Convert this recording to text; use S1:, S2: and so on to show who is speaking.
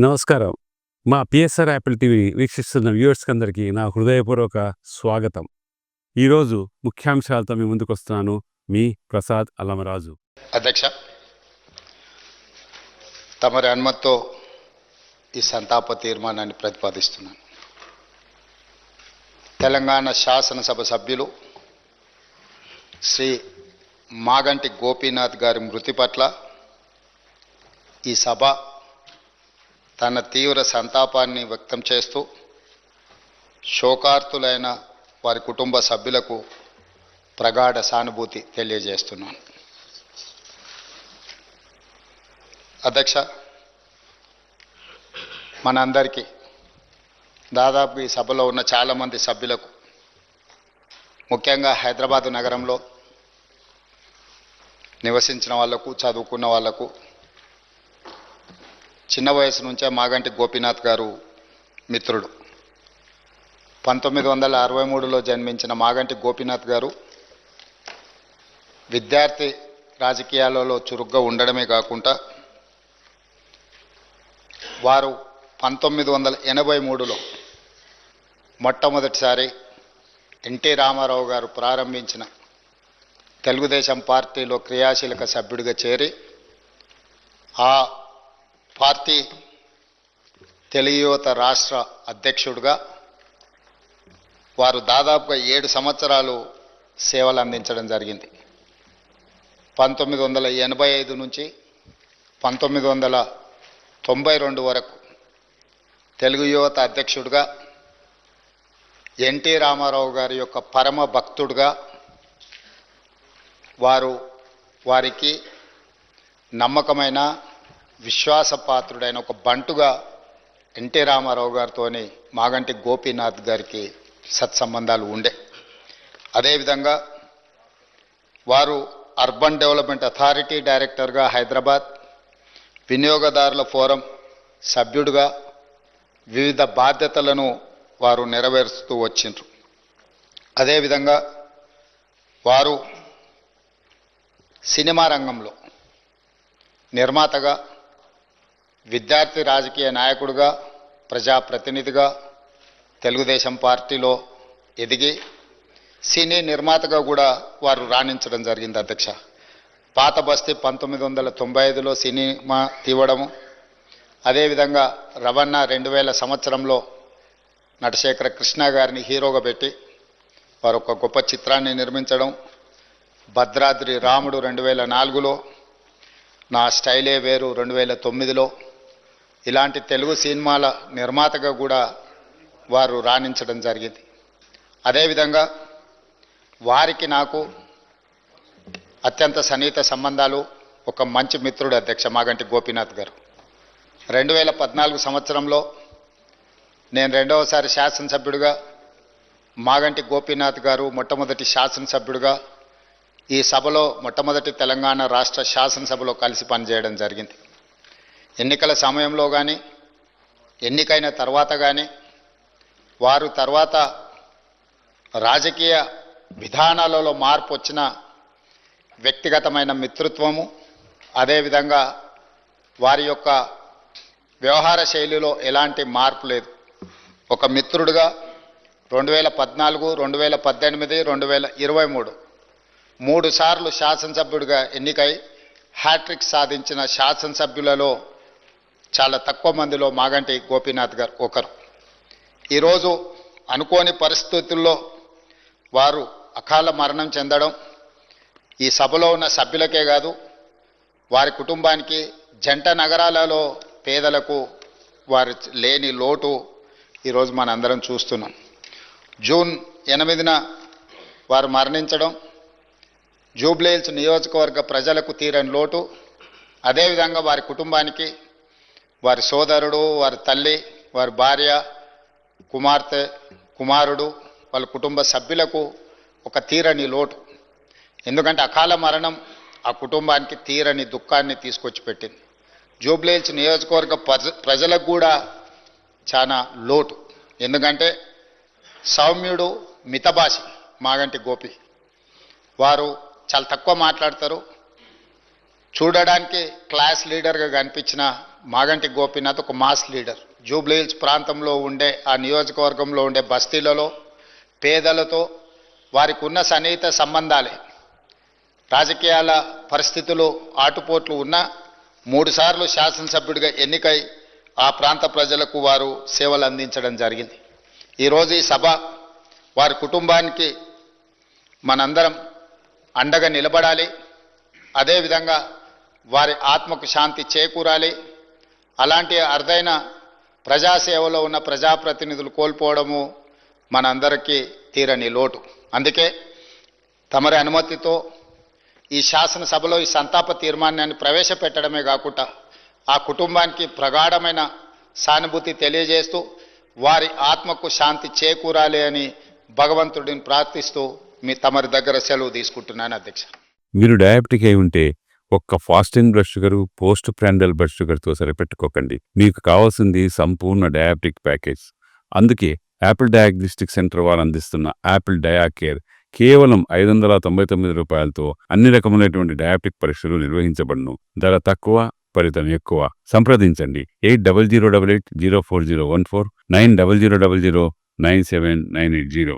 S1: నమస్కారం. మా PSR Apple TV వీక్షిస్తున్న వ్యూవర్స్కి అందరికీ నా హృదయపూర్వక స్వాగతం. ఈరోజు ముఖ్యాంశాలతో మీ ముందుకొస్తున్నాను. మీ ప్రసాద్ అల్లమరాజు.
S2: అధ్యక్ష, తమరి అనుమతితో ఈ సంతాప తీర్మానాన్ని ప్రతిపాదిస్తున్నాను. తెలంగాణ శాసనసభ సభ్యులు శ్రీ మాగంటి గోపీనాథ్ గారి మృతి పట్ల ఈ సభ తన తీవ్ర సంతాపాన్ని వ్యక్తం చేస్తూ శోకార్తులైన వారి కుటుంబ సభ్యులకు ప్రగాఢ సానుభూతి తెలియజేస్తున్నాను. అధ్యక్ష, మనందరికీ దాదాపు ఈ సభలో ఉన్న చాలామంది సభ్యులకు, ముఖ్యంగా హైదరాబాదు నగరంలో నివసించిన వాళ్లకు, చదువుకున్న వాళ్లకు, చిన్న వయసు నుంచే మాగంటి గోపీనాథ్ గారు మిత్రుడు. 1963లో జన్మించిన మాగంటి గోపీనాథ్ గారు విద్యార్థి రాజకీయాలలో చురుగ్గా ఉండడమే కాకుండా వారు 1983లో మొట్టమొదటిసారి ఎన్టీ రామారావు గారు ప్రారంభించిన తెలుగుదేశం పార్టీలో క్రియాశీలక సభ్యుడిగా చేరి ఆ పార్టీ తెలుగు యువత రాష్ట్ర అధ్యక్షుడిగా వారు దాదాపుగా 7 సంవత్సరాలు సేవలు అందించడం జరిగింది. 1985 నుంచి 1992 వరకు తెలుగు యువత అధ్యక్షుడిగా, ఎన్టీ రామారావు గారి యొక్క పరమ భక్తుడిగా, వారికి నమ్మకమైన విశ్వాసపాత్రుడైన ఒక బంటుగా ఎన్టీ రామారావు గారితో మాగంటి గోపీనాథ్ గారికి సత్సంబంధాలు ఉండే. అదేవిధంగా వారు అర్బన్ డెవలప్మెంట్ అథారిటీ డైరెక్టర్గా హైదరాబాద్, వినియోగదారుల ఫోరం సభ్యుడిగా వివిధ బాధ్యతలను వారు నెరవేరుస్తూ వచ్చిండ్రు. అదేవిధంగా వారు సినిమా రంగంలో నిర్మాతగా, విద్యార్థి రాజకీయ నాయకుడిగా, ప్రజాప్రతినిధిగా తెలుగుదేశం పార్టీలో ఎదిగి సినీ నిర్మాతగా కూడా వారు రాణించడం జరిగింది. అధ్యక్ష, పాత బస్తీ 1995లో సినిమా తీవడము, అదేవిధంగా రవణ 2000 సంవత్సరంలో నటశేఖర కృష్ణ గారిని హీరోగా పెట్టి వారు ఒక గొప్ప చిత్రాన్ని నిర్మించడం, భద్రాద్రి రాముడు 2004లో, నా స్టైలే వేరు 2009లో, ఇలాంటి తెలుగు సినిమాల నిర్మాతగా కూడా వారు రాణించడం జరిగింది. అదేవిధంగా వారికి నాకు అత్యంత సన్నిహిత సంబంధాలు, ఒక మంచి మిత్రుడు అధ్యక్ష మాగంటి గోపీనాథ్ గారు. 2014 సంవత్సరంలో నేను రెండవసారి శాసనసభ్యుడిగా, మాగంటి గోపీనాథ్ గారు మొట్టమొదటి శాసనసభ్యుడిగా ఈ సభలో మొట్టమొదటి తెలంగాణ రాష్ట్ర శాసనసభలో కలిసి పనిచేయడం జరిగింది. ఎన్నికల సమయంలో కానీ, ఎన్నికైన తర్వాత కానీ, వారు తర్వాత రాజకీయ విధానాలలో మార్పు వచ్చిన వ్యక్తిగతమైన మిత్రత్వము, అదేవిధంగా వారి యొక్క వ్యవహార శైలిలో ఎలాంటి మార్పు లేదు. ఒక మిత్రుడిగా 2014, 2018, 2023 3 సార్లు శాసనసభ్యుడిగా ఎన్నికై హ్యాట్రిక్ సాధించిన శాసనసభ్యులలో చాలా తక్కువ మందిలో మాగంటి గోపీనాథ్ గారు ఒకరు. ఈరోజు అనుకోని పరిస్థితుల్లో వారు అకాల మరణం చెందడం ఈ సభలో ఉన్న సభ్యులకే కాదు, వారి కుటుంబానికి, జంట నగరాలలో పేదలకు వారి లేని లోటు ఈరోజు మనందరం చూస్తున్నాం. జూన్ 8న వారు మరణించడం జూబ్లీహిల్స్ నియోజకవర్గ ప్రజలకు తీరని లోటు. అదేవిధంగా వారి కుటుంబానికి, వారి సోదరుడు, వారి తల్లి, వారి భార్య, కుమార్తె, కుమారుడు, వాళ్ళ కుటుంబ సభ్యులకు ఒక తీరని లోటు. ఎందుకంటే అకాల మరణం ఆ కుటుంబానికి తీరని దుఃఖాన్ని తీసుకొచ్చి పెట్టింది. జూబ్లీహిల్స్ నియోజకవర్గ ప్రజలకు కూడా చాలా లోటు. ఎందుకంటే సౌమ్యుడు, మితభాషి మాగంటి గోపి. వారు చాలా తక్కువ మాట్లాడతారు. చూడడానికి క్లాస్ లీడర్గా కనిపించిన మాగంటి గోపీనాథ్ ఒక మాస్ లీడర్. జూబ్లీహిల్స్ ప్రాంతంలో ఉండే ఆ నియోజకవర్గంలో ఉండే బస్తీలలో పేదలతో వారికి ఉన్న సన్నిహిత సంబంధాలే, రాజకీయాల పరిస్థితులు ఆటుపోట్లు ఉన్న 3 సార్లు శాసనసభ్యుడిగా ఎన్నికై ఆ ప్రాంత ప్రజలకు వారు సేవలు అందించడం జరిగింది. ఈరోజు ఈ సభ వారి కుటుంబానికి మనందరం అండగా నిలబడాలి, అదేవిధంగా వారి ఆత్మకు శాంతి చేకూరాలి. అలాంటి అరుదైన ప్రజాసేవలో ఉన్న ప్రజాప్రతినిధులు కోల్పోవడము మనందరికీ తీరని లోటు. అందుకే తమరి అనుమతితో ఈ శాసనసభలో ఈ సంతాప తీర్మానాన్ని ప్రవేశపెట్టడమే కాకుండా ఆ కుటుంబానికి ప్రగాఢమైన సానుభూతి తెలియజేస్తూ వారి ఆత్మకు శాంతి చేకూరాలి అని భగవంతుడిని ప్రార్థిస్తూ తమరి దగ్గర సెలవు తీసుకుంటున్నాను అధ్యక్ష.
S1: మీరు డయాబెటిక్ అయి ఉంటే ఒక్క fasting blood sugar, post prandial blood షుగర్తో సరిపెట్టుకోకండి. మీకు కావాల్సింది సంపూర్ణ డయాబెటిక్ ప్యాకేజ్. అందుకే యాపిల్ డయాగ్నోస్టిక్ సెంటర్ వారు అందిస్తున్న యాపిల్ డయా కేర్ కేవలం 599 రూపాయలతో అన్ని రకములైనటువంటి డయాబెటిక్ పరీక్షలు నిర్వహించబడును. ధర తక్కువ, ఫలితం ఎక్కువ. సంప్రదించండి 8008804014 9000009790.